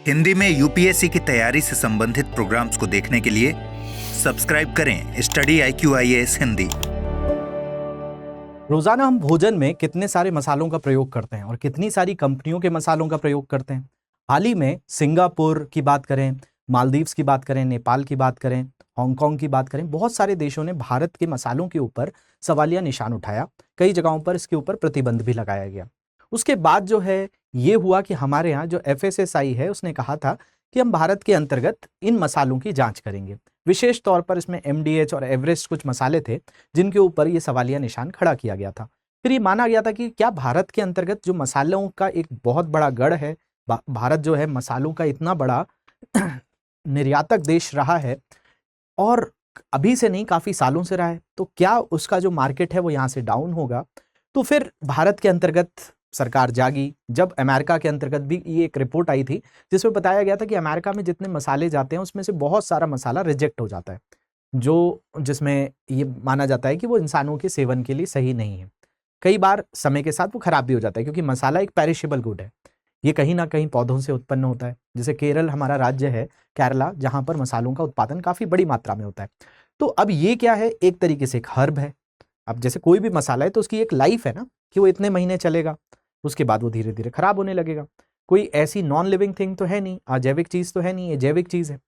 हिंदी में यूपीएससी की तैयारी से संबंधित प्रोग्राम्स को देखने के लिए सब्सक्राइब करें स्टडी IQIAS हिंदी। रोजाना हम भोजन में कितने सारे मसालों का प्रयोग करते हैं और कितनी सारी कंपनियों के मसालों का प्रयोग करते हैं। हाल ही में सिंगापुर की बात करें, मालदीव्स की बात करें, नेपाल की बात करें, हांगकांग की बात करें, बहुत सारे देशों ने भारत के मसालों के ऊपर सवालिया निशान उठाया। कई जगहों पर इसके ऊपर प्रतिबंध भी लगाया गया। उसके बाद जो है ये हुआ कि हमारे यहाँ जो FSSAI है उसने कहा था कि हम भारत के अंतर्गत इन मसालों की जांच करेंगे। विशेष तौर पर इसमें MDH और एवरेस्ट कुछ मसाले थे जिनके ऊपर ये सवालिया निशान खड़ा किया गया था। फिर ये माना गया था कि क्या भारत के अंतर्गत जो मसालों का एक बहुत बड़ा गढ़ है, भारत जो है मसालों का इतना बड़ा निर्यातक देश रहा है और अभी से नहीं काफी सालों से रहा है, तो क्या उसका जो मार्केट है वो यहाँ से डाउन होगा। तो फिर भारत के अंतर्गत सरकार जागी। जब अमेरिका के अंतर्गत भी ये एक रिपोर्ट आई थी जिसमें बताया गया था कि अमेरिका में जितने मसाले जाते हैं उसमें से बहुत सारा मसाला रिजेक्ट हो जाता है, जो जिसमें ये माना जाता है कि वो इंसानों के सेवन के लिए सही नहीं है। कई बार समय के साथ वो खराब भी हो जाता है क्योंकि मसाला एक पेरिशेबल गुड है। ये कहीं ना कहीं पौधों से उत्पन्न होता है। जैसे केरल हमारा राज्य है, केरला, जहां पर मसालों का उत्पादन काफी बड़ी मात्रा में होता है। तो अब ये क्या है, एक तरीके से एक हर्ब है। अब जैसे कोई भी मसाला है तो उसकी एक लाइफ है ना कि वो इतने महीने चलेगा, उसके बाद वो धीरे धीरे खराब होने लगेगा। कोई ऐसी नॉन लिविंग थिंग तो है नहीं, अजैविक चीज तो है नहीं, ये जैविक चीज है।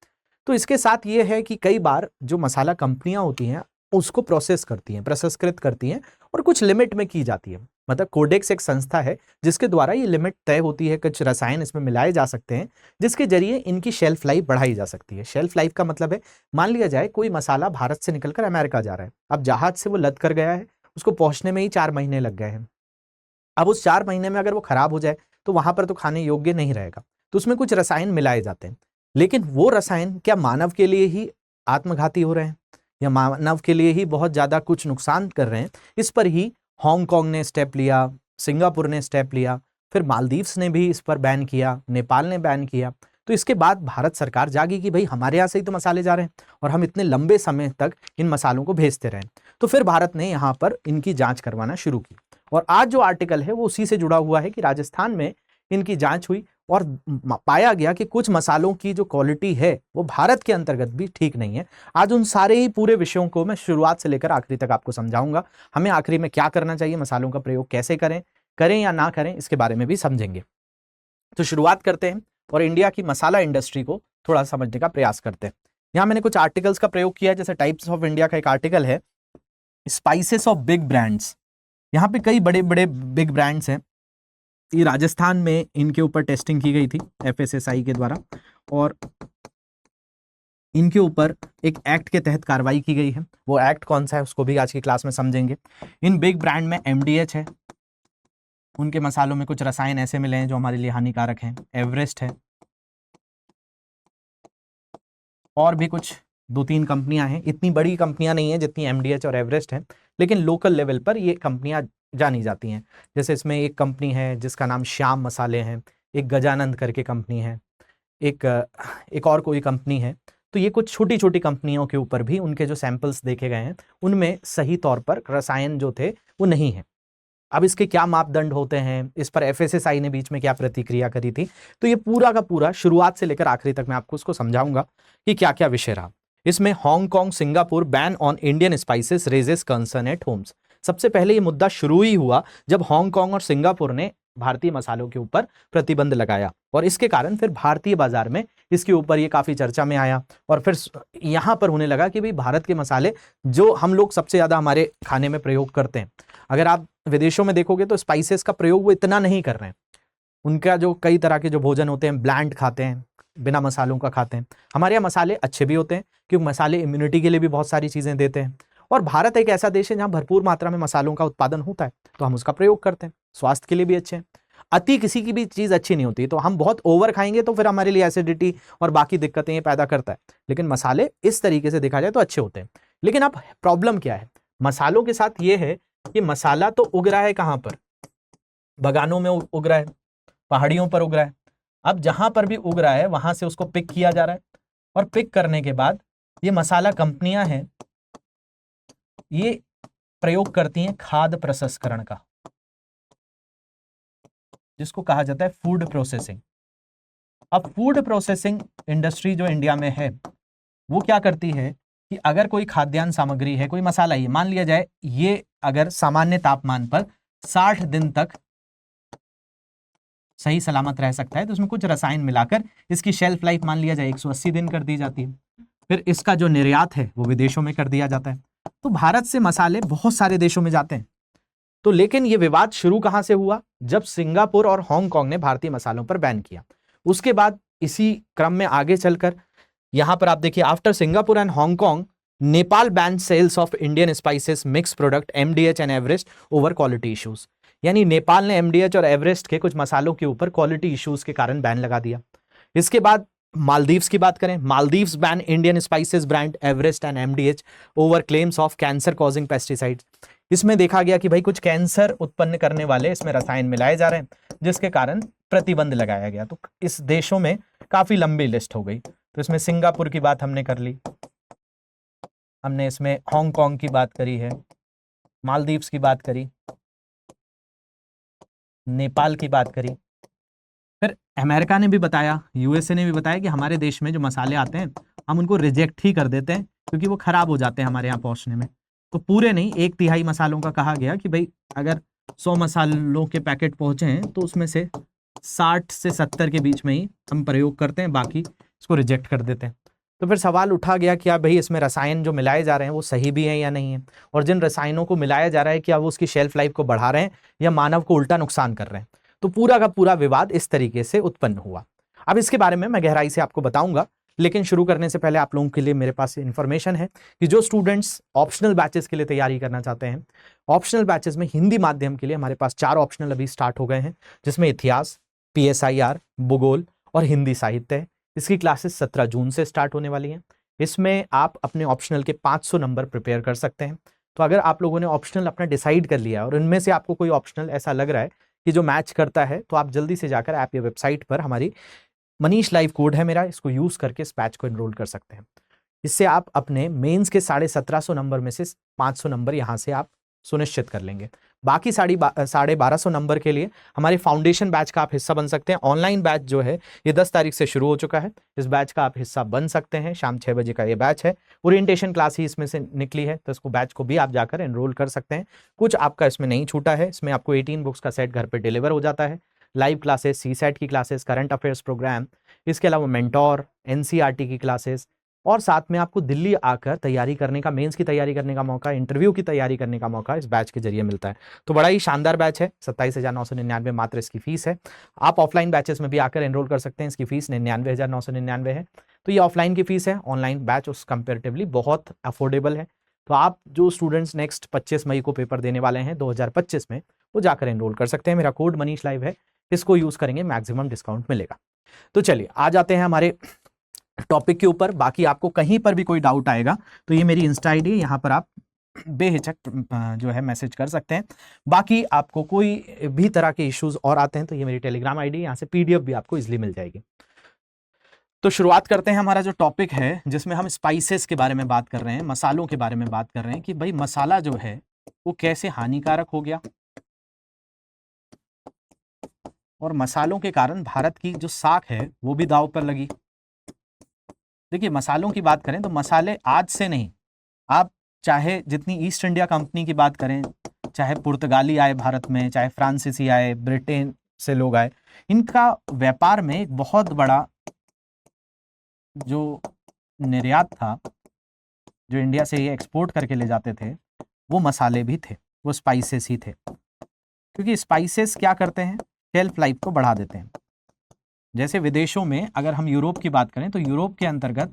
तो इसके साथ ये है कि कई बार जो मसाला कंपनियां होती हैं उसको प्रोसेस करती हैं, प्रसंस्कृत करती हैं और कुछ लिमिट में की जाती है। मतलब कोडेक्स एक संस्था है जिसके द्वारा ये लिमिट तय होती है, कुछ रसायन इसमें मिलाए जा सकते हैं जिसके जरिए इनकी शेल्फ लाइफ बढ़ाई जा सकती है। शेल्फ लाइफ का मतलब है, मान लिया जाए कोई मसाला भारत से निकलकर अमेरिका जा रहा है, अब जहाज से वो लद कर गया है, उसको पहुंचने में ही 4 महीने लग गए हैं। अब उस 4 महीने में अगर वो खराब हो जाए तो वहां पर तो खाने योग्य नहीं रहेगा। तो उसमें कुछ रसायन मिलाए जाते हैं, लेकिन वो रसायन क्या मानव के लिए ही आत्मघाती हो रहे हैं या मानव के लिए ही बहुत ज्यादा कुछ नुकसान कर रहे हैं। इस पर ही हांगकांग ने स्टेप लिया, सिंगापुर ने स्टेप लिया, फिर मालदीव्स ने भी इस पर बैन किया, नेपाल ने बैन किया। तो इसके बाद भारत सरकार जागी कि भाई हमारे यहाँ से ही तो मसाले जा रहे हैं और हम इतने लंबे समय तक इन मसालों को भेजते रहे। तो फिर भारत ने यहाँ पर इनकी जांच करवाना शुरू की और आज जो आर्टिकल है वो उसी से जुड़ा हुआ है कि राजस्थान में इनकी जांच हुई और पाया गया कि कुछ मसालों की जो क्वालिटी है वो भारत के अंतर्गत भी ठीक नहीं है। आज उन सारे ही पूरे विषयों को मैं शुरुआत से लेकर आखिरी तक आपको समझाऊंगा। हमें आखिरी में क्या करना चाहिए, मसालों का प्रयोग कैसे करें, करें या ना करें, इसके बारे में भी समझेंगे। तो शुरुआत करते हैं और इंडिया की मसाला इंडस्ट्री को थोड़ा समझने का प्रयास करते हैं। यहाँ मैंने कुछ आर्टिकल्स का प्रयोग किया है। जैसे टाइप्स ऑफ इंडिया का एक आर्टिकल है, स्पाइसेस ऑफ बिग ब्रांड्स। यहाँ पे कई बड़े बड़े बिग ब्रांड्स हैं। ये राजस्थान में इनके ऊपर टेस्टिंग की गई थी FSSAI के द्वारा और इनके ऊपर एक एक्ट के तहत कार्रवाई की गई है। वो एक्ट कौन सा है उसको भी आज की क्लास में समझेंगे। इन बिग ब्रांड में MDH है, उनके मसालों में कुछ रसायन ऐसे मिले हैं जो हमारे लिए हानिकारक हैं। एवरेस्ट है और भी कुछ 2-3 कंपनियां हैं। इतनी बड़ी कंपनियां नहीं है जितनी MDH और एवरेस्ट है, लेकिन लोकल लेवल पर ये कंपनियां जानी जाती हैं। जैसे इसमें एक कंपनी है जिसका नाम श्याम मसाले हैं, एक गजानंद करके कंपनी है, एक और कोई कंपनी है। तो ये कुछ छोटी छोटी कंपनियों के ऊपर भी उनके जो सैंपल्स देखे गए हैं उनमें सही तौर पर रसायन जो थे वो नहीं है। अब इसके क्या मापदंड होते हैं, इस पर FSSAI ने बीच में क्या प्रतिक्रिया करी थी, तो ये पूरा का पूरा शुरुआत से लेकर आखिरी तक मैं आपको उसको समझाऊंगा कि क्या क्या विषय रहा। इसमें Hong Kong Singapore ban on Indian spices raises concern at Holmes. सबसे पहले ये मुद्दा शुरू ही हुआ जब हांगकांग और सिंगापुर ने भारतीय मसालों के ऊपर प्रतिबंध लगाया और इसके कारण फिर भारतीय बाजार में इसके ऊपर ये काफी चर्चा में आया और फिर यहां पर होने लगा कि भाई भारत के मसाले जो हम लोग सबसे ज्यादा हमारे खाने में प्रयोग करते हैं, अगर आप विदेशों में देखोगे तो स्पाइसेस का प्रयोग वो इतना नहीं कर रहे हैं। उनका जो कई तरह के जो भोजन होते हैं ब्लैंड खाते हैं, बिना मसालों का खाते हैं। हमारे यहाँ मसाले अच्छे भी होते हैं क्योंकि मसाले इम्यूनिटी के लिए भी बहुत सारी चीजें देते हैं और भारत एक ऐसा देश है जहां भरपूर मात्रा में मसालों का उत्पादन होता है तो हम उसका प्रयोग करते हैं। स्वास्थ्य के लिए भी अच्छे हैं। अति किसी की भी चीज अच्छी नहीं होती, तो हम बहुत ओवर खाएंगे तो फिर हमारे लिए एसिडिटी और बाकी दिक्कतें ये पैदा करता है। लेकिन मसाले इस तरीके से देखा जाए तो अच्छे होते हैं। लेकिन अब प्रॉब्लम क्या है मसालों के साथ, ये है कि मसाला तो उग रहा है कहां पर, बगानों में उग रहा है, पहाड़ियों पर उग रहा है। अब जहां पर भी उग रहा है वहां से उसको पिक किया जा रहा है और पिक करने के बाद ये मसाला कंपनियां हैं ये प्रयोग करती हैं खाद्य प्रसंस्करण का, जिसको कहा जाता है फूड प्रोसेसिंग। अब फूड प्रोसेसिंग इंडस्ट्री जो इंडिया में है वो क्या करती है कि अगर कोई खाद्यान्न सामग्री है, कोई मसाला ही मान लिया जाए, ये अगर सामान्य तापमान पर 60 दिन तक सही सलामत रह सकता है तो उसमें कुछ रसायन मिलाकर इसकी शेल्फ लाइफ मान लिया जाए 180 दिन कर दी जाती है। फिर इसका जो निर्यात है वो विदेशों में कर दिया जाता है। तो भारत से मसाले बहुत सारे देशों में जाते हैं। तो लेकिन ये विवाद शुरू कहां से हुआ? जब सिंगापुर और हांगकांग ने भारतीय मसालों पर बैन किया। उसके बाद इसी क्रम में आगे चलकर यहां पर आप देखिए, after Singapore and Hong Kong, Nepal ban sales of Indian spices mix product MDH and Everest over quality issues. यानी नेपाल ने एमडीएच और एवरेस्ट के कुछ मसालों के ऊपर क्वालिटी इश्यूज के कारण बैन लगा दिया। इसके बाद मालदीव्स की बात करें, Maldives ban Indian spices brand Everest and MDH over claims of cancer causing pesticides. इसमें देखा गया कि भाई कुछ कैंसर उत्पन्न करने वाले इसमें रसायन मिलाए जा रहे हैं, जिसके कारण प्रतिबंध लगाया गया। तो इस देशों में काफी लंबी लिस्ट हो गई। तो इसमें सिंगापुर की बात हमने कर ली, हमने इसमें हांगकांग की बात करी है, मालदीव्स की बात करी, नेपाल की बात करी। फिर अमेरिका ने भी बताया, यूएसए ने भी बताया कि हमारे देश में जो मसाले आते हैं हम उनको रिजेक्ट ही कर देते हैं क्योंकि वो खराब हो जाते हैं हमारे यहाँ पहुंचने में। तो पूरे नहीं, 1/3 मसालों का कहा गया कि भाई अगर 100 मसालों के पैकेट पहुंचे हैं तो उसमें से 60 से 70 के बीच में ही हम प्रयोग करते हैं, बाकी इसको रिजेक्ट कर देते हैं। तो फिर सवाल उठा गया कि भाई इसमें रसायन जो मिलाए जा रहे हैं वो सही भी हैं या नहीं है, और जिन रसायनों को मिलाया जा रहा है क्या वो उसकी शेल्फ लाइफ को बढ़ा रहे हैं या मानव को उल्टा नुकसान कर रहे हैं। तो पूरा का पूरा विवाद इस तरीके से उत्पन्न हुआ। अब इसके बारे में मैं गहराई से आपको बताऊंगा, लेकिन शुरू करने से पहले आप लोगों के लिए मेरे पास इंफॉर्मेशन है कि जो स्टूडेंट्स ऑप्शनल बैचेस के लिए तैयारी करना चाहते हैं, ऑप्शनल बैचेस में हिंदी माध्यम के लिए हमारे पास 4 ऑप्शनल अभी स्टार्ट हो गए हैं, जिसमें इतिहास, PSIR, भूगोल और हिंदी साहित्य है। इसकी क्लासेस 17 जून से स्टार्ट होने वाली हैं। इसमें आप अपने ऑप्शनल के 500 नंबर प्रिपेयर कर सकते हैं। तो अगर आप लोगों ने ऑप्शनल अपना डिसाइड कर लिया और इनमें से आपको कोई ऑप्शनल ऐसा लग रहा है कि जो मैच करता है, तो आप जल्दी से जाकर ऐप या वेबसाइट पर हमारी मनीष लाइव कोड है मेरा, इसको यूज करके इस बैच को एनरोल कर सकते हैं। इससे आप अपने मेंस के 1750 नंबर में से 500 नंबर यहां से आप सुनिश्चित कर लेंगे। बाकी 1250 नंबर के लिए हमारे फाउंडेशन बैच का आप हिस्सा बन सकते हैं। ऑनलाइन बैच जो है ये 10 तारीख से शुरू हो चुका है। इस बैच का आप हिस्सा बन सकते हैं। शाम 6 बजे का ये बैच है। ओरिएंटेशन क्लास ही इसमें से निकली है, तो इसको बैच को भी आप जाकर एनरोल कर सकते हैं। कुछ आपका इसमें नहीं छूटा है। इसमें आपको 18 बुक्स का सेट घर पर डिलीवर हो जाता है। लाइव क्लासेस, CSET की क्लासेस, करंट अफेयर्स प्रोग्राम, इसके अलावा मेंटोर, NCERT की क्लासेस, और साथ में आपको दिल्ली आकर तैयारी करने का, मेंस की तैयारी करने का मौका, इंटरव्यू की तैयारी करने का मौका इस बैच के जरिए मिलता है। तो बड़ा ही शानदार बैच है। 27,999 मात्र इसकी फीस है। आप ऑफलाइन बैचेस में भी आकर एनरोल कर सकते हैं। इसकी फीस 99,999 है। तो ये ऑफलाइन की फीस है। ऑनलाइन बैच उस कंपेरेटिवली बहुत अफोर्डेबल है। तो आप जो स्टूडेंट्स नेक्स्ट 25 मई को पेपर देने वाले हैं 2025 में, वो जाकर एनरोल कर सकते हैं। मेरा कोड मनीष लाइव है, इसको यूज करेंगे, मैक्सिमम डिस्काउंट मिलेगा। तो चलिए आ जाते हैं हमारे टॉपिक के ऊपर। बाकी आपको कहीं पर भी कोई डाउट आएगा तो ये मेरी इंस्टा आईडी है, यहाँ पर आप बेहिचक जो है मैसेज कर सकते हैं। बाकी आपको कोई भी तरह के इश्यूज और आते हैं तो ये मेरी टेलीग्राम आईडी है, यहाँ से PDF भी आपको इजीली मिल जाएगी। तो शुरुआत करते हैं। हमारा जो टॉपिक है जिसमें हम स्पाइसेस के बारे में बात कर रहे हैं, मसालों के बारे में बात कर रहे हैं कि भाई मसाला जो है वो कैसे हानिकारक हो गया और मसालों के कारण भारत की जो साख है वो भी दांव पर लगी। देखिए, मसालों की बात करें तो मसाले आज से नहीं, आप चाहे जितनी ईस्ट इंडिया कंपनी की बात करें, चाहे पुर्तगाली आए भारत में, चाहे फ्रांसीसी आए, ब्रिटेन से लोग आए, इनका व्यापार में एक बहुत बड़ा जो निर्यात था, जो इंडिया से ये एक्सपोर्ट करके ले जाते थे, वो मसाले भी थे, वो स्पाइसेस ही थे। क्योंकि स्पाइसेस क्या करते हैं, शेल्फ लाइफ को बढ़ा देते हैं। जैसे विदेशों में अगर हम यूरोप की बात करें तो यूरोप के अंतर्गत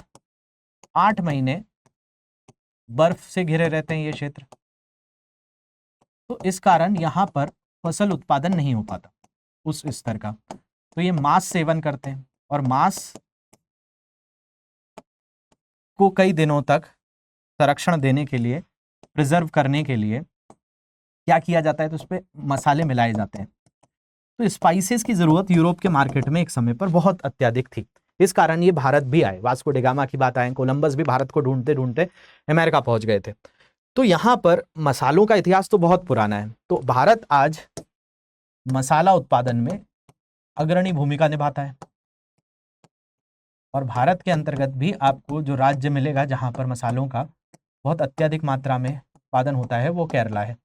8 महीने बर्फ से घिरे रहते हैं ये क्षेत्र, तो इस कारण यहाँ पर फसल उत्पादन नहीं हो पाता उस स्तर का। तो ये मांस सेवन करते हैं और मांस को कई दिनों तक संरक्षण देने के लिए, प्रिजर्व करने के लिए क्या किया जाता है, तो उस पर मसाले मिलाए जाते हैं। तो स्पाइसेस की जरूरत यूरोप के मार्केट में एक समय पर बहुत अत्यधिक थी। इस कारण ये भारत भी आए। वास्को डिगामा की बात आए, कोलंबस भी भारत को ढूंढते ढूंढते अमेरिका पहुंच गए थे। तो यहाँ पर मसालों का इतिहास तो बहुत पुराना है। तो भारत आज मसाला उत्पादन में अग्रणी भूमिका निभाता है। और भारत के अंतर्गत भी आपको जो राज्य मिलेगा जहां पर मसालों का बहुत अत्यधिक मात्रा में उत्पादन होता है वो केरला है।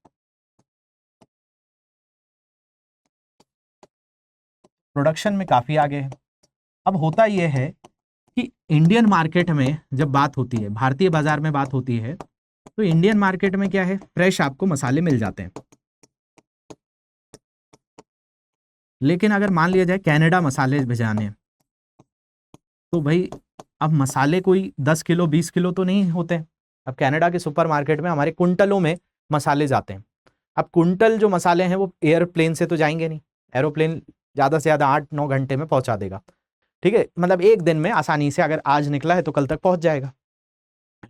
प्रोडक्शन में काफ़ी आगे है। अब होता यह है कि इंडियन मार्केट में जब बात होती है, भारतीय बाजार में बात होती है, तो इंडियन मार्केट में क्या है, फ्रेश आपको मसाले मिल जाते हैं। लेकिन अगर मान लिया जाए कनाडा मसाले भिजाने हैं, तो भाई अब मसाले कोई 10 किलो 20 किलो तो नहीं होते हैं। अब कनाडा के सुपरमार्केट में हमारे कुंटलों में मसाले जाते हैं। अब कुंटल जो मसाले हैं वो एयरप्लेन से तो जाएंगे नहीं, एरोप्लेन ज़्यादा से ज़्यादा 8-9 घंटे में पहुंचा देगा, ठीक है, मतलब एक दिन में आसानी से अगर आज निकला है तो कल तक पहुंच जाएगा।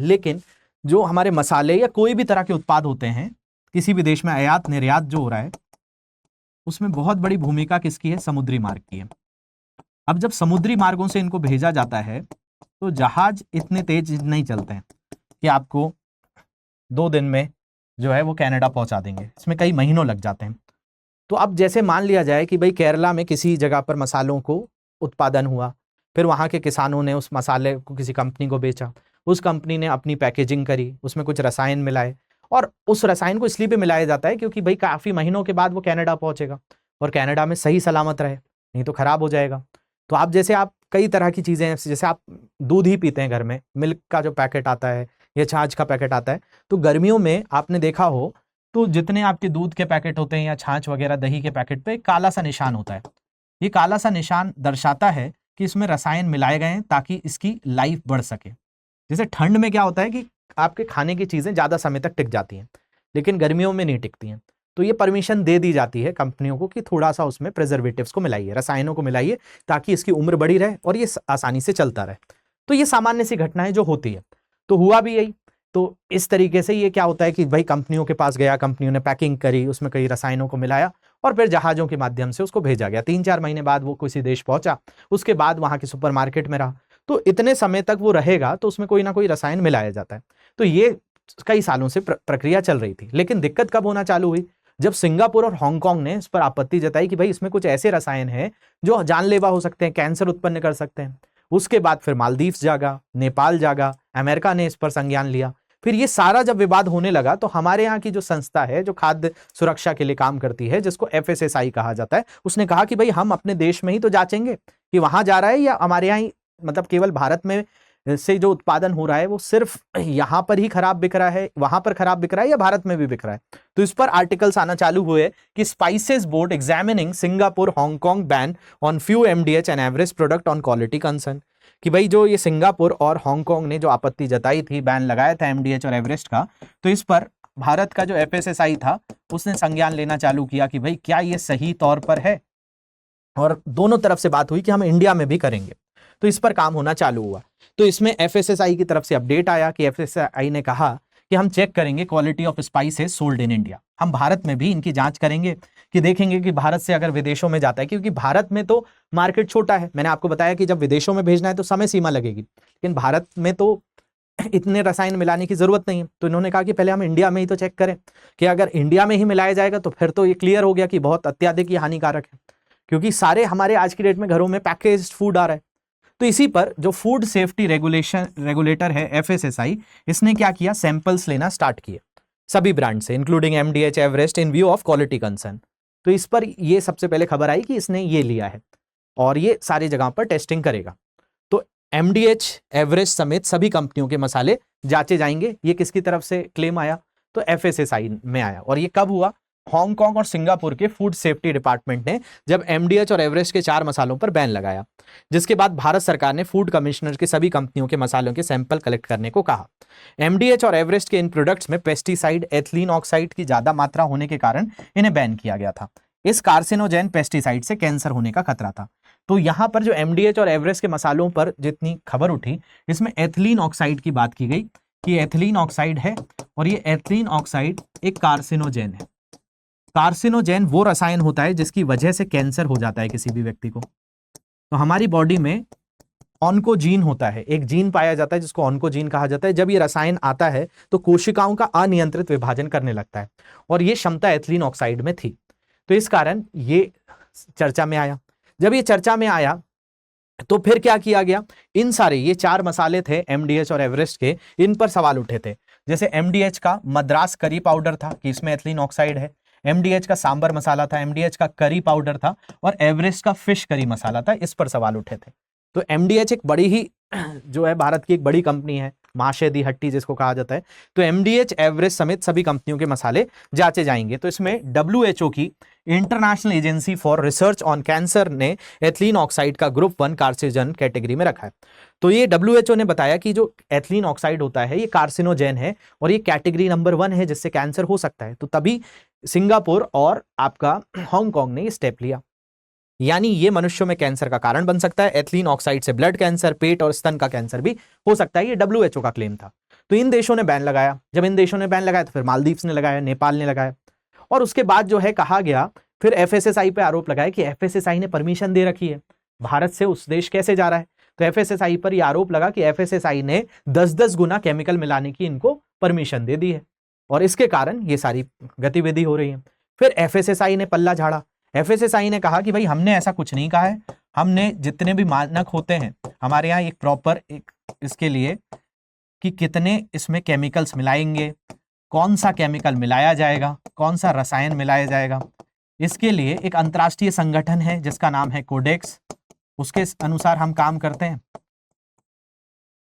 लेकिन जो हमारे मसाले या कोई भी तरह के उत्पाद होते हैं, किसी भी देश में आयात निर्यात जो हो रहा है, उसमें बहुत बड़ी भूमिका किसकी है, समुद्री मार्ग की है। अब जब समुद्री मार्गों से इनको भेजा जाता है तो जहाज इतने तेज नहीं चलते हैं कि आपको 2 दिन में जो है वो कनाडा पहुंचा देंगे, इसमें कई महीनों लग जाते हैं। तो अब जैसे मान लिया जाए कि भाई केरला में किसी जगह पर मसालों को उत्पादन हुआ, फिर वहाँ के किसानों ने उस मसाले को किसी कंपनी को बेचा, उस कंपनी ने अपनी पैकेजिंग करी, उसमें कुछ रसायन मिलाए, और उस रसायन को इसलिए भी मिलाया जाता है क्योंकि भाई काफ़ी महीनों के बाद वो कनाडा पहुंचेगा और कनाडा में सही सलामत रहे, नहीं तो खराब हो जाएगा। तो आप जैसे आप कई तरह की चीज़ें, जैसे आप दूध ही पीते हैं घर में, मिल्क का जो पैकेट आता है या छाछ का पैकेट आता है, तो गर्मियों में आपने देखा हो तो जितने आपके दूध के पैकेट होते हैं या छाछ वगैरह दही के पैकेट पे काला सा निशान होता है। ये काला सा निशान दर्शाता है कि इसमें रसायन मिलाए गए हैं ताकि इसकी लाइफ बढ़ सके। जैसे ठंड में क्या होता है कि आपके खाने की चीज़ें ज़्यादा समय तक टिक जाती हैं, लेकिन गर्मियों में नहीं टिकती हैं। तो ये परमिशन दे दी जाती है कंपनियों को कि थोड़ा सा उसमें प्रिजर्वेटिव्स को मिलाइए, रसायनों को मिलाइए, ताकि इसकी उम्र बढ़ी रहे और ये आसानी से चलता रहे। तो ये सामान्य सी घटनाएं जो होती है, तो हुआ भी यही। तो इस तरीके से ये क्या होता है कि भाई कंपनियों के पास गया, कंपनियों ने पैकिंग करी, उसमें कई रसायनों को मिलाया और फिर जहाजों के माध्यम से उसको भेजा गया। 3-4 महीने बाद वो किसी देश पहुंचा, उसके बाद वहां के सुपरमार्केट में रहा। तो इतने समय तक वो रहेगा तो उसमें कोई ना कोई रसायन मिलाया जाता है। तो ये कई सालों से प्रक्रिया चल रही थी। लेकिन दिक्कत कब होना चालू हुई, जब सिंगापुर और हांगकांग ने इस पर आपत्ति जताई कि भाई इसमें कुछ ऐसे रसायन हैं जो जानलेवा हो सकते हैं, कैंसर उत्पन्न कर सकते हैं। उसके बाद फिर मालदीव्स जागा, नेपाल जागा, अमेरिका ने इस पर संज्ञान लिया। फिर ये सारा जब विवाद होने लगा तो हमारे यहाँ की जो संस्था है जो खाद्य सुरक्षा के लिए काम करती है, जिसको FSSAI कहा जाता है, उसने कहा कि भाई हम अपने देश में ही तो जांचेंगे कि वहां जा रहा है या हमारे यहाँ ही, मतलब केवल भारत में से जो उत्पादन हो रहा है वो सिर्फ यहाँ पर ही खराब बिक रहा है, वहां पर खराब बिक रहा है या भारत में भी बिक रहा है। तो इस पर आर्टिकल्स आना चालू हुए कि spices board examining Singapore Hong Kong ban on few MDH and Everest product on quality concern. कि भाई जो ये सिंगापुर और हांगकांग ने जो आपत्ति जताई थी, बैन लगाया था MDH और एवरेस्ट का, तो इस पर भारत का जो FSSAI था उसने संज्ञान लेना चालू किया कि भाई क्या ये सही तौर पर है, और दोनों तरफ से बात हुई कि हम इंडिया में भी करेंगे। तो इस पर काम होना चालू हुआ। तो इसमें FSSAI की तरफ से अपडेट आया कि FSSAI ने कहा कि हम चेक करेंगे quality of spices sold in India, हम भारत में भी इनकी जांच करेंगे कि देखेंगे कि भारत से अगर विदेशों में जाता है, क्योंकि भारत में तो मार्केट छोटा है, मैंने आपको बताया कि जब विदेशों में भेजना है तो समय सीमा लगेगी, लेकिन भारत में तो इतने रसायन मिलाने की जरूरत नहीं है। तो इन्होंने कहा कि पहले हम इंडिया में ही तो चेक करें कि अगर इंडिया में ही मिलाया जाएगा तो फिर तो ये क्लियर हो गया कि बहुत अत्यधिक ये हानिकारक है, क्योंकि सारे हमारे आज की डेट में घरों में पैकेज्ड फूड आ रहा है। तो इसी पर जो फूड सेफ्टी रेगुलेटर है FSSAI, इसने क्या किया, सैंपल्स लेना स्टार्ट किए सभी ब्रांड से, including MDH Everest in view of quality concern. तो इस पर ये सबसे पहले खबर आई कि इसने ये लिया है और ये सारी जगह पर टेस्टिंग करेगा। तो MDH एवरेस्ट समेत सभी कंपनियों के मसाले जांचे जाएंगे। ये किसकी तरफ से क्लेम आया, तो FSSAI में आया। और ये कब हुआ, हांगकांग और सिंगापुर के फूड सेफ्टी डिपार्टमेंट ने जब MDH और एवरेस्ट के 4 मसालों पर बैन लगाया, जिसके बाद भारत सरकार ने फूड कमिश्नर के सभी कंपनियों के मसालों के सैंपल कलेक्ट करने को कहा। MDH और एवरेस्ट के इन प्रोडक्ट्स में पेस्टिसाइड एथिलीन ऑक्साइड की ज्यादा मात्रा होने के कारण इन्हें बैन किया गया था। इस कार्सिनोजेन पेस्टिसाइड से कैंसर होने का खतरा था। तो यहां पर जो MDH और एवरेस्ट के मसालों पर जितनी खबर उठी, इसमें एथिलीन ऑक्साइड की बात की गई कि एथिलीन ऑक्साइड है और ये एथिलीन ऑक्साइड एक कार्सिनोजेन है। कार्सिनोजेन वो रसायन होता है जिसकी वजह से कैंसर हो जाता है किसी भी व्यक्ति को। तो हमारी बॉडी में ऑन्कोजीन होता है, एक जीन पाया जाता है जिसको ऑन्कोजीन कहा जाता है। जब ये रसायन आता है तो कोशिकाओं का अनियंत्रित विभाजन करने लगता है और ये क्षमता एथिलीन ऑक्साइड में थी। तो इस कारण ये चर्चा में आया। जब ये चर्चा में आया तो फिर क्या किया गया, इन सारे ये 4 मसाले थे एमडीएच और एवरेस्ट के, इन पर सवाल उठे थे। जैसे एमडीएच का मद्रास करी पाउडर था कि इसमें एथिलीन ऑक्साइड है, एमडीएच का सांबर मसाला था, एमडीएच का करी पाउडर था, और एवरेस्ट का फिश करी मसाला था, इस पर सवाल उठे थे। तो एमडीएच एक बड़ी ही जो है भारत की एक बड़ी कंपनी है, महाशय दी हट्टी जिसको कहा जाता है। तो एमडीएच, एवरेस्ट समेत सभी कंपनियों के मसाले जांचे जाएंगे। तो इसमें डब्ल्यूएचओ की international agency for research on cancer ने एथिलीन ऑक्साइड का ग्रुप 1 कार्सिनोजन कैटेगरी में रखा है। तो ये डब्ल्यूएचओ ने बताया कि जो एथिलीन ऑक्साइड होता है ये कार्सिनोजेन है और ये कैटेगरी नंबर 1 है जिससे कैंसर हो सकता है। तो तभी सिंगापुर और आपका हांगकांग ने ये स्टेप लिया, यानी ये मनुष्यों में कैंसर का कारण बन सकता है। एथिलीन ऑक्साइड से ब्लड कैंसर, पेट और स्तन का कैंसर भी हो सकता है, ये डब्ल्यूएचओ का क्लेम था। तो इन देशों ने बैन लगाया। जब इन देशों ने बैन लगाया तो फिर मालदीव्स ने लगाया, नेपाल ने लगाया, और उसके बाद जो है कहा गया, फिर एफएसएसआई पे आरोप लगाया कि एफएसएसआई ने परमिशन दे रखी है, भारत से उस देश कैसे जा रहा है। तो एफएसएसआई पर यह आरोप लगा कि एफएसएसआई ने 10-10 गुना केमिकल मिलाने की इनको परमिशन दे दी है, और इसके कारण ये सारी गतिविधि हो रही है। फिर एफएसएसआई ने पल्ला झाड़ा। एफएसएसआई ने कहा कि भाई हमने ऐसा कुछ नहीं कहा है, हमने जितने भी मानक होते हैं हमारे यहाँ एक प्रॉपर एक इसके लिए कि कितने इसमें केमिकल्स मिलाएंगे, कौन सा केमिकल मिलाया जाएगा, कौन सा रसायन मिलाया जाएगा, इसके लिए एक अंतर्राष्ट्रीय संगठन है जिसका नाम है कोडेक्स, उसके अनुसार हम काम करते हैं।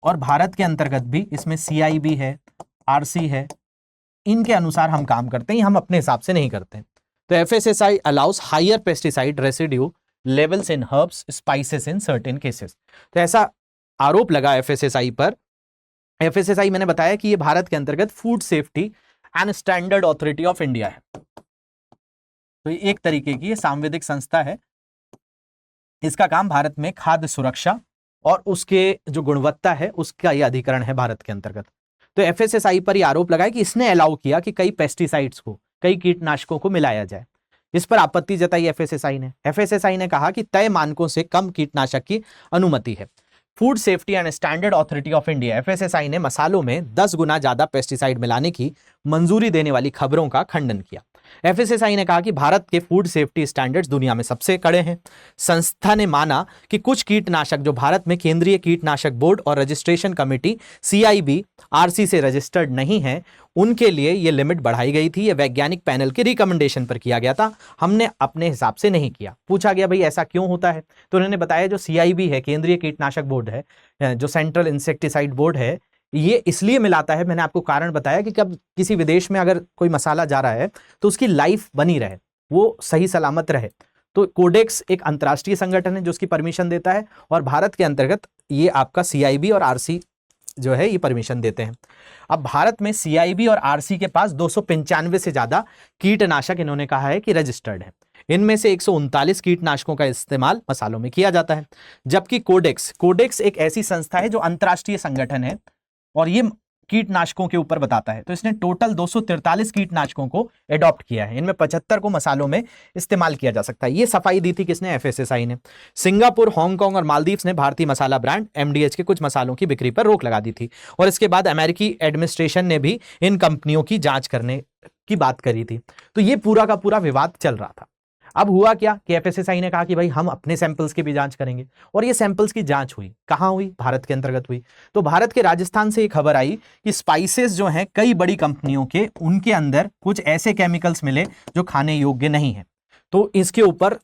और भारत के अंतर्गत भी इसमें CIB है, RC है, इनके अनुसार हम काम करते हैं, हम अपने हिसाब से नहीं करते। तो FSSI allows higher pesticide residue levels in herbs spices in certain cases. तो ऐसा आरोप लगा एफएसएसआई पर। एफएसएसआई मैंने बताया कि ये भारत के अंतर्गत food safety and standard authority of India है। तो ये एक तरीके की ये सांविधिक संस्था है, इसका काम भारत में खाद्य सुरक्षा और उसके जो गुणवत्ता है उसका ये अधिकरण है भारत के अंतर्गत। तो एफएसएसआई पर यह आरोप लगाया कि इसने अलाउ किया कि कई पेस्टिसाइड्स को, कई कीटनाशकों को मिलाया जाए। इस पर आपत्ति जताई एफएसएसआई ने। एफएसएसआई ने कहा कि तय मानकों से कम कीटनाशक की अनुमति है। Food safety and standard authority of India FSSI ने मसालों में 10 गुना ज्यादा पेस्टिसाइड मिलाने की मंजूरी देने वाली खबरों का खंडन किया। एफएसएसआई ने कहा कि भारत के फूड सेफ्टी स्टैंडर्ड्स दुनिया में सबसे कड़े हैं। संस्था ने माना कि कुछ कीटनाशक जो भारत में केंद्रीय कीटनाशक बोर्ड और रजिस्ट्रेशन कमेटी CIB RC से रजिस्टर्ड नहीं है, उनके लिए यह लिमिट बढ़ाई गई थी। यह वैज्ञानिक पैनल के रिकमेंडेशन पर किया गया था, हमने अपने हिसाब से नहीं किया। पूछा गया भाई ऐसा क्यों होता है, तो उन्होंने बताया जो CIB है, केंद्रीय कीटनाशक बोर्ड है, जो सेंट्रल इंसेक्टिसाइड बोर्ड है, ये इसलिए मिलाता है, मैंने आपको कारण बताया कि कब किसी विदेश में अगर कोई मसाला जा रहा है तो उसकी लाइफ बनी रहे, वो सही सलामत रहे। तो कोडेक्स एक अंतर्राष्ट्रीय संगठन है जो उसकी परमिशन देता है, और भारत के अंतर्गत ये आपका CIB और RC जो है ये परमिशन देते हैं। अब भारत में CIB और RC के पास 295 से ज्यादा कीटनाशक इन्होंने कहा है कि रजिस्टर्ड है। इनमें से 139 कीटनाशकों का इस्तेमाल मसालों में किया जाता है, जबकि कोडेक्स एक ऐसी संस्था है जो अंतर्राष्ट्रीय संगठन है और ये कीटनाशकों के ऊपर बताता है। तो इसने टोटल 243 कीटनाशकों को एडॉप्ट किया है, इनमें 75 को मसालों में इस्तेमाल किया जा सकता है। ये सफाई दी थी किसने, एफएसएसआई ने। सिंगापुर, हांगकांग और मालदीव्स ने भारतीय मसाला ब्रांड MDH के कुछ मसालों की बिक्री पर रोक लगा दी थी, और इसके बाद अमेरिकी एडमिनिस्ट्रेशन ने भी इन कंपनियों की जांच करने की बात करी थी। तो ये पूरा का पूरा विवाद चल रहा था। अब हुआ क्या कि एफएसएसआई ने कहा कि भाई हम अपने सैंपल्स की भी जांच करेंगे, और ये सैंपल्स की जांच हुई। कहां हुई, भारत के अंतर्गत हुई। तो भारत के राजस्थान से ये खबर आई कि स्पाइसेस जो हैं कई बड़ी कंपनियों के, उनके अंदर कुछ ऐसे केमिकल्स मिले जो खाने योग्य नहीं है। तो इसके ऊपर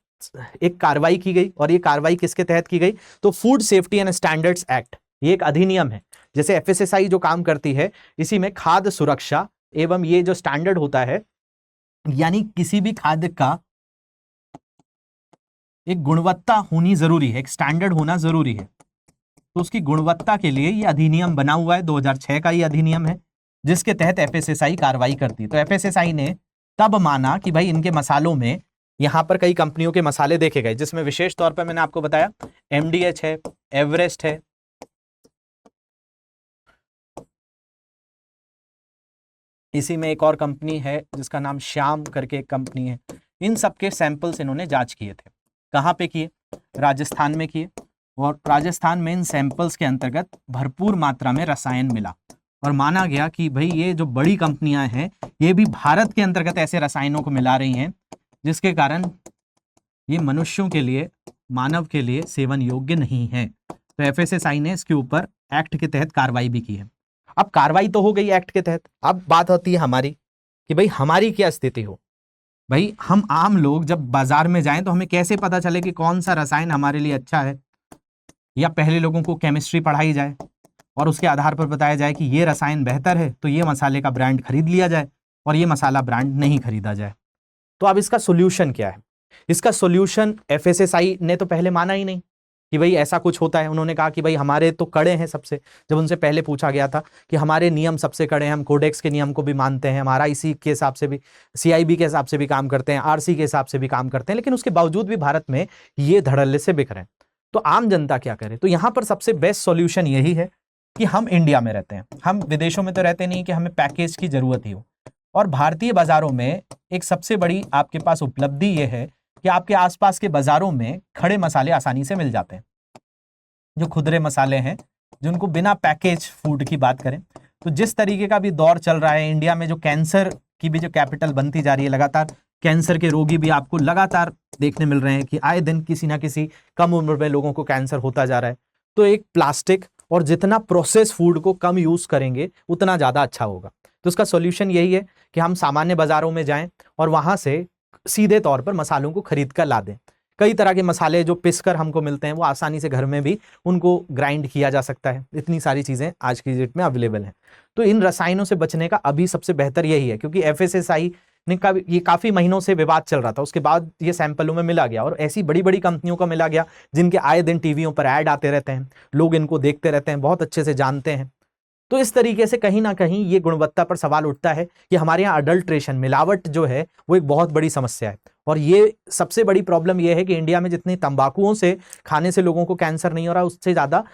एक कार्रवाई की गई, और ये कार्रवाई किसके तहत की गई, तो food safety and standards act, ये एक अधिनियम है। जैसे एफएसएसआई जो काम करती है, इसी में खाद्य सुरक्षा एवं ये जो स्टैंडर्ड होता है, यानी किसी भी खाद्य का एक गुणवत्ता होनी जरूरी है, एक स्टैंडर्ड होना जरूरी है। तो उसकी गुणवत्ता के लिए ये अधिनियम बना हुआ है, 2006 का ये अधिनियम है, जिसके तहत एफएसएसआई कार्रवाई करती है। तो एफएसएसआई ने तब माना कि भाई इनके मसालों में, यहां पर कई कंपनियों के मसाले देखे गए, जिसमें विशेष तौर पर मैंने आपको बताया MDH है, एवरेस्ट है, इसी में एक और कंपनी है जिसका नाम श्याम करके एक कंपनी है। इन सबके सैंपल्स इन्होंने जांच किए थे। कहाँ पे किए, राजस्थान में किए, और राजस्थान में इन सैंपल्स के अंतर्गत भरपूर मात्रा में रसायन मिला, और माना गया कि भाई ये जो बड़ी कंपनियां हैं ये भी भारत के अंतर्गत ऐसे रसायनों को मिला रही हैं जिसके कारण ये मनुष्यों के लिए मानव के लिए सेवन योग्य नहीं है। तो एफएसएसआई ने इसके ऊपर एक्ट के तहत कार्रवाई भी की है। अब कार्रवाई तो हो गई एक्ट के तहत, अब बात होती है हमारी कि भाई हमारी क्या स्थिति हो। भाई हम आम लोग जब बाजार में जाएं तो हमें कैसे पता चले कि कौन सा रसायन हमारे लिए अच्छा है, या पहले लोगों को केमिस्ट्री पढ़ाई जाए और उसके आधार पर बताया जाए कि ये रसायन बेहतर है तो ये मसाले का ब्रांड खरीद लिया जाए और ये मसाला ब्रांड नहीं खरीदा जाए। तो अब इसका सोल्यूशन क्या है? इसका सोल्यूशन एफएसएसआई ने तो पहले माना ही नहीं कि भाई ऐसा कुछ होता है। उन्होंने कहा कि भाई हमारे तो कड़े हैं सबसे। जब उनसे पहले पूछा गया था कि हमारे नियम सबसे कड़े हैं, हम कोडेक्स के नियम को भी मानते हैं, हमारा आईसी के हिसाब से भी, सीआईबी के हिसाब से भी काम करते हैं, आरसी के हिसाब से भी काम करते हैं, लेकिन उसके बावजूद भी भारत में ये धड़ल्ले से बिक रहे हैं। तो आम जनता क्या करे? तो यहाँ पर सबसे बेस्ट सॉल्यूशन यही है कि हम इंडिया में रहते हैं, हम विदेशों में तो रहते नहीं कि हमें पैकेज की जरूरत ही हो। और भारतीय बाजारों में एक सबसे बड़ी आपके पास उपलब्धि यह है कि आपके आसपास के बाजारों में खड़े मसाले आसानी से मिल जाते हैं, जो खुदरे मसाले हैं, जिनको बिना पैकेज फूड की बात करें तो जिस तरीके का भी दौर चल रहा है इंडिया में, जो कैंसर की भी जो कैपिटल बनती जा रही है, लगातार कैंसर के रोगी भी आपको लगातार देखने मिल रहे हैं कि आए दिन किसी ना किसी कम उम्र में लोगों को कैंसर होता जा रहा है। तो एक प्लास्टिक और जितना प्रोसेस फूड को कम यूज करेंगे उतना ज्यादा अच्छा होगा। तो उसका सॉल्यूशन यही है कि हम सामान्य बाजारों में जाएं और वहां से सीधे तौर पर मसालों को खरीद कर ला दें। कई तरह के मसाले जो पिसकर हमको मिलते हैं वो आसानी से घर में भी उनको ग्राइंड किया जा सकता है। इतनी सारी चीजें आज की डेट में अवेलेबल हैं। तो इन रसायनों से बचने का अभी सबसे बेहतर यही है, क्योंकि एफएसएसआई ने ये काफी महीनों से विवाद चल रहा था, उसके बाद ये सैंपलों में मिला गया और ऐसी बड़ी बड़ी कंपनियों का मिला गया जिनके आए दिन टीवियों पर ऐड आते रहते हैं, लोग इनको देखते रहते हैं, बहुत अच्छे से जानते हैं। तो इस तरीके से कहीं ना कहीं ये गुणवत्ता पर सवाल उठता है कि हमारे यहाँ अडल्ट्रेशन, मिलावट जो है वो एक बहुत बड़ी समस्या है। और ये सबसे बड़ी प्रॉब्लम ये है कि इंडिया में जितनी तंबाकुओं से खाने से लोगों को कैंसर नहीं हो रहा, उससे ज़्यादा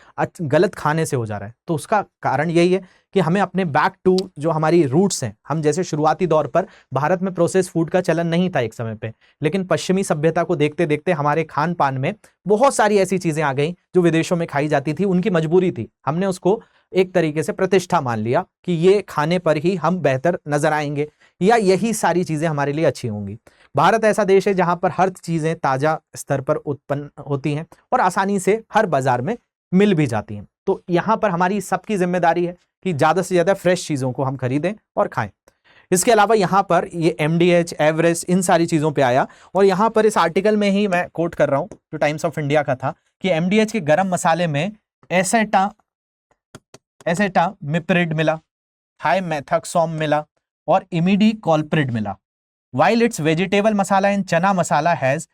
गलत खाने से हो जा रहा है। तो उसका कारण यही है कि हमें अपने बैक टू जो हमारी रूट्स हैं, हम जैसे शुरुआती दौर पर भारत में प्रोसेस फूड का चलन नहीं था एक समय पे, लेकिन पश्चिमी सभ्यता को देखते देखते हमारे खान पान में बहुत सारी ऐसी चीज़ें आ गई जो विदेशों में खाई जाती थी, उनकी मजबूरी थी। हमने उसको एक तरीके से प्रतिष्ठा मान लिया कि ये खाने पर ही हम बेहतर नजर आएंगे या यही सारी चीजें हमारे लिए अच्छी होंगी। भारत ऐसा देश है जहां पर हर चीजें ताजा स्तर पर उत्पन्न होती हैं और आसानी से हर बाजार में मिल भी जाती हैं। तो यहां पर हमारी सबकी जिम्मेदारी है कि ज्यादा से ज्यादा फ्रेश चीजों को हम खरीदें और खाएं। इसके अलावा यहाँ पर ये MDH, एवरेस्ट, इन सारी चीजों पे आया और यहाँ पर इस आर्टिकल में ही मैं कोट कर रहा हूँ जो टाइम्स ऑफ इंडिया का था कि MDH के गरम मसाले में एसेटामिप्रिड मिला, थाइमेथाक्सोम मिला और इमिडाक्लोप्रिड मिला। While its vegetable masala and chana masala has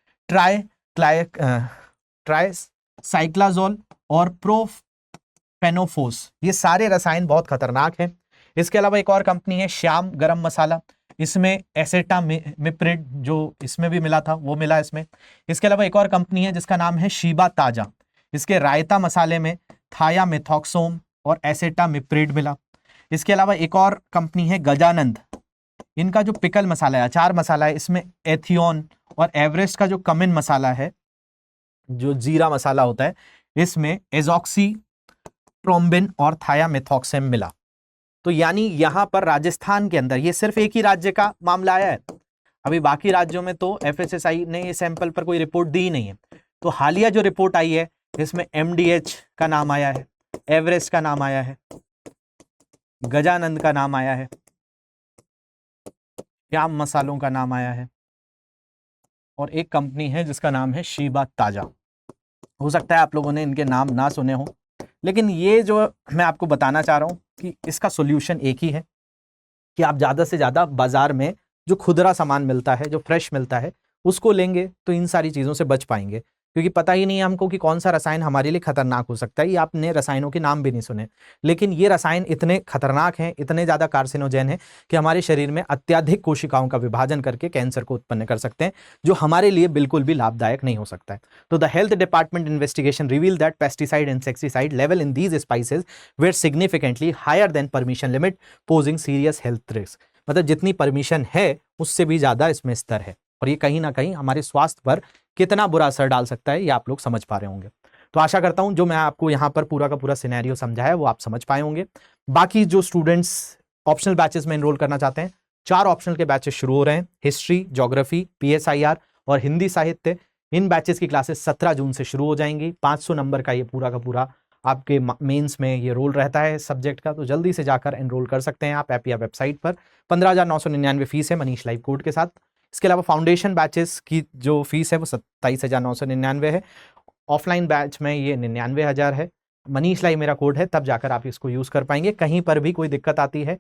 ट्राइसाइक्लाजोल और प्रोफेनोफोस, ये सारे रसायन बहुत खतरनाक हैं। इसके अलावा एक और कंपनी है श्याम गरम मसाला, इसमें एसेटामिप्रिड जो इसमें भी मिला था वो मिला इसमें। इसके अलावा एक और कंपनी है जिसका नाम है शीबा ताजा, इसके रायता मसाले में थायामेथॉक्सोम और एसेटामिप्रिड मिला। इसके अलावा एक और कंपनी है गजानंद, इनका जो पिकल मसाला है, अचार मसाला है, इसमें एथियोन, और एवरेस्ट का जो कमिन मसाला है, जो जीरा मसाला होता है, इसमें एजॉक्सी ट्रोम्बिन और थायामेथॉक्सम मिला। तो यानी यहां पर राजस्थान के अंदर ये सिर्फ एक ही राज्य का मामला आया है, अभी बाकी राज्यों में तो एफएसएसआई ने ये सैंपल पर कोई रिपोर्ट दी ही नहीं है। तो हालिया जो रिपोर्ट आई है इसमें MDH का नाम आया है, एवरेस्ट का नाम आया है, गजानंद का नाम आया है, श्याम मसालों का नाम आया है और एक कंपनी है जिसका नाम है शीबा ताजा। हो सकता है आप लोगों ने इनके नाम ना सुने हो, लेकिन ये जो मैं आपको बताना चाह रहा हूँ कि इसका सॉल्यूशन एक ही है कि आप ज़्यादा से ज़्यादा बाजार में जो खुदरा सामान मिलता है, जो फ्रेश मिलता है, उसको लेंगे तो इन सारी चीज़ों से बच पाएंगे। क्योंकि पता ही नहीं है हमको कि कौन सा रसायन हमारे लिए खतरनाक हो सकता है। ये आपने रसायनों के नाम भी नहीं सुने, लेकिन ये रसायन इतने खतरनाक हैं, इतने ज़्यादा कार्सिनोजेन हैं कि हमारे शरीर में अत्यधिक कोशिकाओं का विभाजन करके कैंसर को उत्पन्न कर सकते हैं, जो हमारे लिए बिल्कुल भी लाभदायक नहीं हो सकता है। तो the health department investigation reveal that pesticide insecticide level in these spices were significantly higher than permission limit posing serious health risk. मतलब जितनी परमिशन है उससे भी ज़्यादा इसमें स्तर है और ये कहीं ना कहीं हमारे स्वास्थ्य पर कितना बुरा असर डाल सकता है ये आप लोग समझ पा रहे होंगे। तो आशा करता हूं जो मैं आपको यहाँ पर पूरा का पूरा सिनेरियो समझाया है वो आप समझ पाए होंगे। बाकी जो स्टूडेंट्स ऑप्शनल बैचेस में एनरोल करना चाहते हैं, 4 ऑप्शनल के बैचेस शुरू हो रहे हैं, हिस्ट्री, ज्योग्राफी, PSIR और हिंदी साहित्य। इन बैचेस की क्लासेस 17 जून से शुरू हो जाएंगी। 500 नंबर का ये पूरा का पूरा आपके मेंस में ये रोल रहता है सब्जेक्ट का, तो जल्दी से जाकर एनरोल कर सकते हैं आप ऐप या वेबसाइट पर। 15,999 फीस है मनीष लाइव कोड के साथ। इसके अलावा फाउंडेशन बैचेस की जो फीस है वो 27,999 है। ऑफलाइन बैच में ये 99,000 है। मनीष लाइव मेरा कोड है, तब जाकर आप इसको यूज़ कर पाएंगे। कहीं पर भी कोई दिक्कत आती है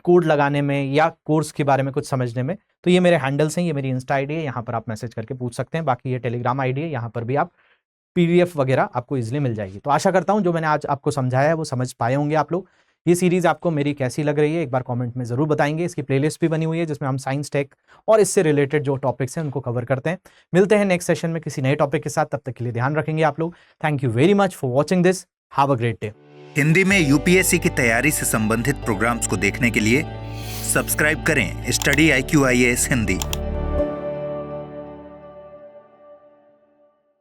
कोड लगाने में या कोर्स के बारे में कुछ समझने में, तो ये मेरे हैंडल्स हैं, ये मेरी इंस्टा आईडी है, यहाँ पर आप मैसेज करके पूछ सकते हैं। बाकी ये टेलीग्राम आईडी है, यहाँ पर भी आप PDF वगैरह आपको इजीली मिल जाएगी। तो आशा करता हूँ जो मैंने आज आपको समझाया है वो समझ पाए होंगे आप लोग। ये सीरीज़ आपको मेरी कैसी लग रही है एक बार कमेंट में ज़रूर बताएंगे। इसकी प्लेलिस्ट भी बनी हुई है जिसमें हम साइंस, टेक और इससे रिलेटेड जो टॉपिक्स हैं उनको कवर करते हैं। मिलते हैं नेक्स्ट सेशन में किसी नए टॉपिक के साथ, तब तक के लिए ध्यान रखेंगे आप लोग। Thank you very much for watching this. Have a great day. Hindi में UPSC की तैयारी से संबंधित प्रोग्राम्स को देखने के लिए सब्सक्राइब करें स्टडी IQ IAS हिंदी।